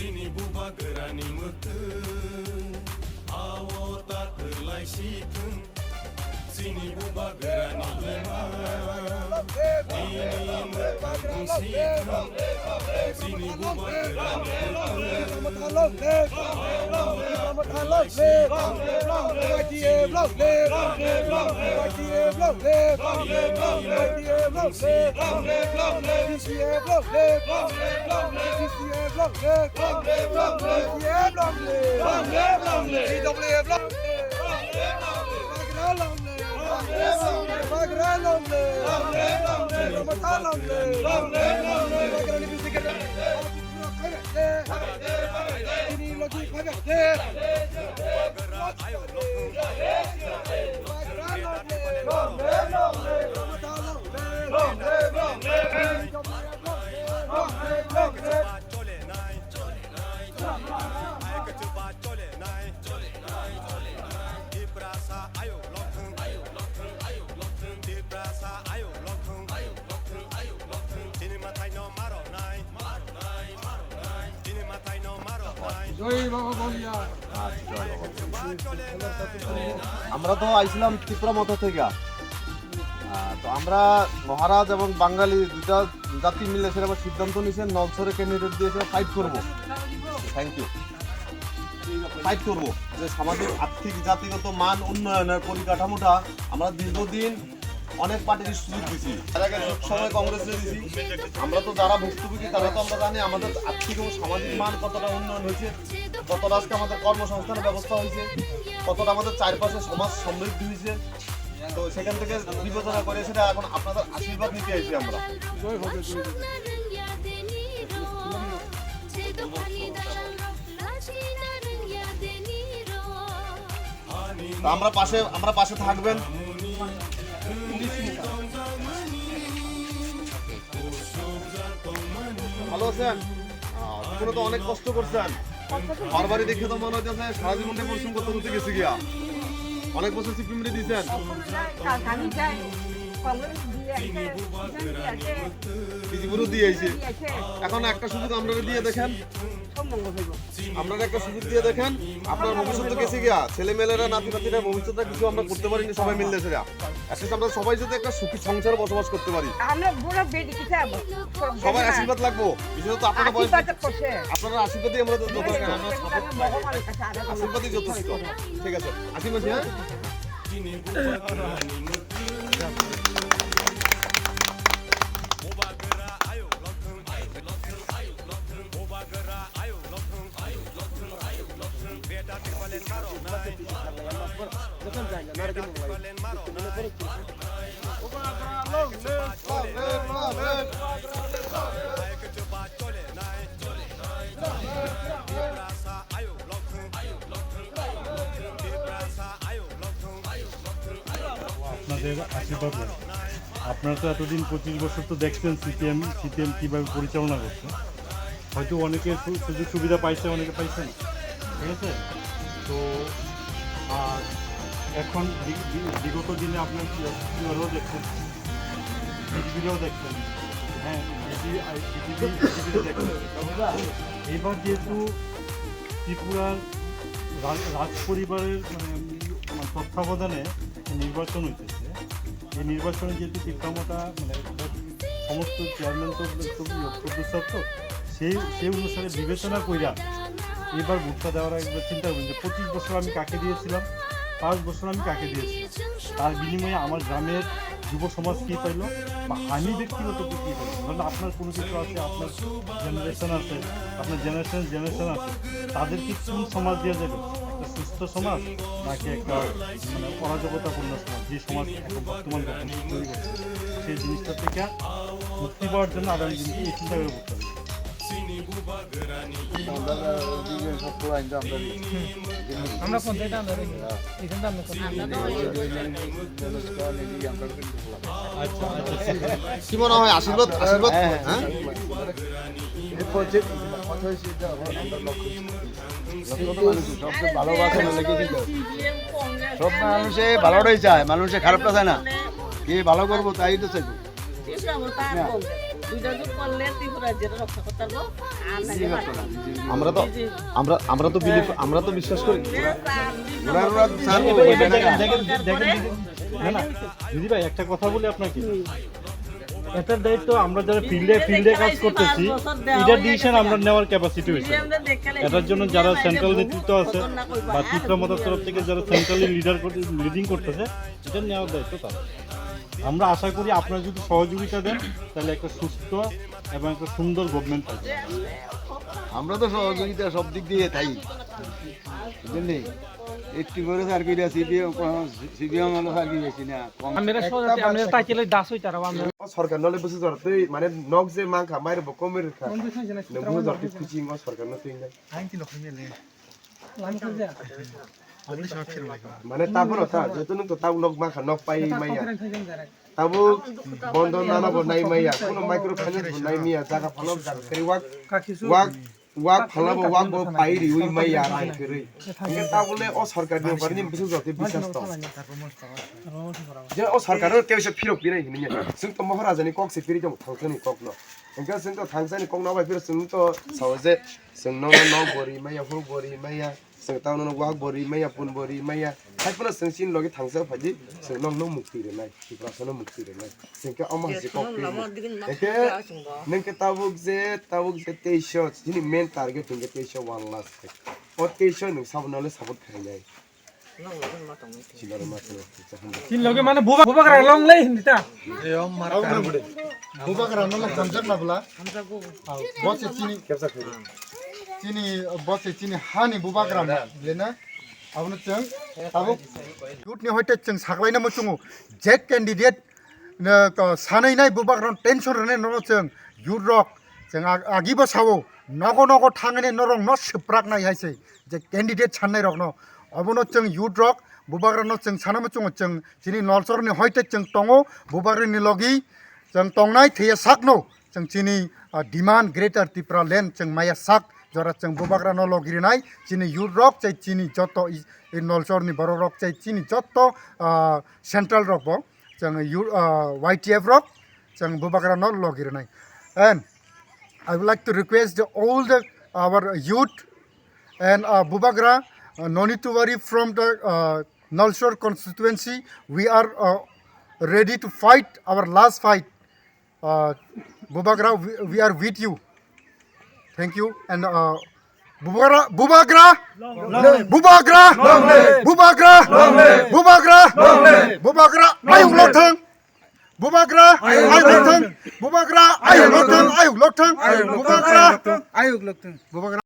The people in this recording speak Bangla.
Sini buba gerani mete Awo tak terlai situng Sini buba gerani lima Ini merkabung situng Sini buba gerani আমরা তো আইছিলাম ত্রিপুরা মতো থেকে তো আমরা মহারাজ এবং বাঙালি দুটা জাতি মিলে সেরকম সিদ্ধান্ত নিয়েছেন নলছরে ক্যান্ডিডেট দিয়ে ফাইট করবো। Thank you. ফাইট করবো যে সামাজিক আর্থিক জাতিগত মান উন্নয়নের পরিকাঠামোটা আমরা দীর্ঘদিন অনেক পার্টির সুযোগ দিচ্ছি, তার আগে সময় কংগ্রেসে দিচ্ছি। আমরা তো যারা ভুক্তভোগী তারা তো আমরা জানি আমাদের আর্থিক এবং সামাজিক মান কতটা উন্নয়ন হয়েছে, কতটা আজকে আমাদের কর্মসংস্থানের ব্যবস্থা হয়েছে, কতটা আমাদের চারপাশে সমাজ সমৃদ্ধি হয়েছে। তো সেখান থেকে বিবেচনা করে সেটা এখন আপনাদের আশীর্বাদ নিতে আইছি আমরা। আমরা পাশে থাকবেন। ভালো আছেন? জীবনে তো অনেক কষ্ট করছেন, বারবারই দেখে তো মনে হচ্ছে সারা জীবনটা পরিশ্রম করতে করতে গেছে গিয়া। অনেক বছর সিপিএমে দিয়েছেন, বিজেপিরও দিয়ে আইছে। এখন একটা সুযোগ আমরা দিয়ে দেখেন, আপনারা একটা সুযোগ দিয়ে দেখেন। আপনার ভবিষ্যৎ গেছে গিয়া, ছেলে মেয়েরা নাতি নাতিরা ভবিষ্যৎটা কিছু আমরা করতে পারিনি সবাই মিললে সেটা। অ্যাটলিস্ট আমরা সবাই যদি একটা সুখী সংসারে বসবাস করতে পারি, সবাই আশীর্বাদ লাগবো। বিশেষত আপনারা বয়স, আপনারা আশীর্বাদই আমরা আশীর্বাদই যথেষ্ট। ঠিক আছে, আশীর্বাদ। হ্যাঁ, আপনাদের আশীর্বাদ। আপনারা তো এতদিন 25 বছর তো দেখছেন সিপিএম কীভাবে পরিচালনা করছে। হয়তো অনেকে সুযোগ সুবিধা পাইছে, অনেকে পাইছে না, ঠিক আছে। তো আর এখন বিগত দিনে আপনার কিভাবেও দেখছেন, বিজেপিরাও দেখছেন, হ্যাঁ বিজেপি দেখছেন। এবার যেহেতু ত্রিপুরার রাজ পরিবারের মানে তত্ত্বাবধানে নির্বাচন হইতেছে, এই নির্বাচনে যেহেতু পিতামাতা মানে সমস্ত চেয়ারম্যান তো সদস্য তো সেই অনুসারে বিবেচনা কইরা এবার ভোটটা দেওয়ার একবার চিন্তা করবেন যে 25 বছর আমি কাকে দিয়েছিলাম, 5 বছর আমি কাকে দিয়েছি, তার বিনিময়ে আমার গ্রামের যুব সমাজ কী পাইল বা আমি ব্যক্তিগত কী পাইল। ধরুন আপনার কোনো কিছু আছে, আপনার জেনারেশন আছে, আপনার জেনারেশন আছে, তাদেরকে কোন সমাজ দেওয়া যাবে? একটা সুস্থ সমাজ নাকি একটা মানে অরাজকতাপূর্ণ সমাজ, যে সমাজ এখন বর্তমান তৈরি করছে, সেই জিনিসটা থেকে মুক্তি পাওয়ার জন্য আগামী দিনকে এই চিন্তা করে করতে হবে। আমরা কি মনে হয় আশীর্বাদ? সব মানুষে ভালোটাই চায়, মানুষে খারাপটা চায় না। কি ভালো করবো তাই তো চাইবো। দুইটা যোগ করলে ত্রিপুরা যেটা রক্ষা করতে পারবো আর নাকি পারবো না। আমরা তো বিশ্বাস করি না দিদি ভাই একটা কথা বলি আপনাকে, এটার দায়িত্ব আমরা যারা ফিল্ডে কাজ করতেছি, এটার ডিসিশন আমরা নেওয়ার ক্যাপাসিটি হয়েছে। এটার জন্য যারা সেন্ট্রাল নেতৃত্ব আছে বা ত্রিপুরা মতার তরফ থেকে যারা সেন্ট্রালি লিডিং করতেছে, এটা নেওয়ার দায়িত্ব তার। আমরা আশা করি আপনারা যদি সহযোগিতা দেন তাহলে একটা সুস্থ এবং একটা সুন্দর গভর্নমেন্ট পাবে। আমরা তো সহযোগিতা সব দিক দিয়ে তাই বুঝলি, একটু করে সার্কিট সিবিএম হলো সার্কিট বেশি না কম। সরকার নলে বুঝে ধরতে মানে নক যে মাংখা মায়ের বকমের খা বুঝে ধরতে খুশি ইংলিশ সরকার না তুই মানে তারপর তা যেহেতু তো তাও নক মাংখা নক পাই মাইয়া তাবো বন্ধ না না নাই মাইয়া কোন মাইক্রো ফাইন্যান্স নাই মিয়া জায়গা ফালাব জায়গা করি ওয়াক ফালাবো ওয়াক বো পাইরি ওই মাইয়া আই করে ইংকে তা বলে ও সরকার নিয়ে পারেনি বুঝে ধরতে বিশ্বাস তো যে ও সরকারের কেউ সে ফিরো ফিরাই নিয়ে जों তো মহারাজানি কক সে ফিরি যাও থাংসানি কক ন ইংকে जों তো থাংসানি কক না বাই ফির जों তো সাওজে जों ন বরি মাইয়া হু বরি মাইয়া जों তাও ন ওয়াক বরি মাইয়া পুন বরি মাইয়া খাইপনা जों সিন লগে থাংসা ফাজি जों ন মুক্তি রে নাই ত্রিপুরাসন মুক্তি রে নাই जों কে আমা যে কক একে নকে তাবুক যে 23 যিনি মেন টার্গেট ইংকে 23 ওয়ান লাস্ট ও 23 নং সাবনালে সাপোর্ট খাই নাই তিন লগে মানে বুবা করা লং লাই হিন্দিতা বুবাকরা নলে জমজট না বলা বসে চিনি হানি বুবাকরা लेना आबनो जों आबो युथनि हयते जों साग्लायना मोचुङो जे कैंडिडेट सानैनाय बुबाकरा टेंशन रने न जों युथ रक जों आगिबो सावो नगो थांगने नरं न सप्राकनाय हायसै जे कैंडिडेट साननाय रक न अबनो जों युथ रक बुबाकरा न जों साना मोचुङो जों जिनि नलसरनि हयते जों टंगो बुबाकरानि लगि जों टंनाय थैया साकनो जों जिनि डिमांड ग्रेटर त्रिपुरा लैंड जों माया साक जरा जों बुबाकरा न लगिरिनाय जिनि युथ रक जाय जिनि जत इ नलसरनि बर रक जाय जिनि जत सेंट्रल रक बो जों YTF रक जों बुबाकरा न लगिरिनाय and I would like to request all our youth and Bubagra no need to worry from the Nalsor constituency. We are ready to fight our last fight. Bubagra, we are with you. Thank you. And Bubagra, ayung lothang. Bubagra, ayung lothang. Bubagra, ayung lothang. Bubagra, ayung lothang. Bubagra.